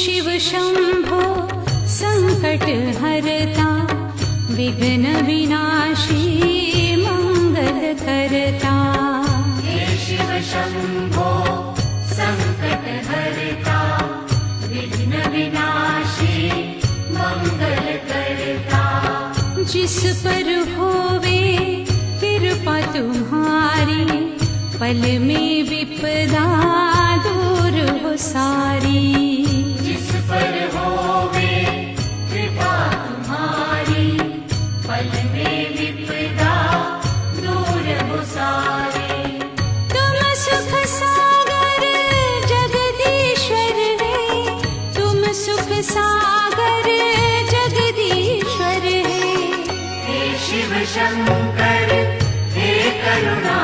शिव शंभो संकट हरता, विघ्न विनाशी मंगल करता। हे शिव शंभो संकट हरता, विघ्न विनाशी मंगल करता। जिस पर होवे कृपा तुम्हारी, पल में विपदा दूर हो सारी। जिस पर होवे कृपा तुम्हारी, पल में विपदा दूर हो सारी। तुम सुख सागर जगदीश्वर है, तुम सुख सागर जगदीश्वर है। हे शिव शंकर हे करुणा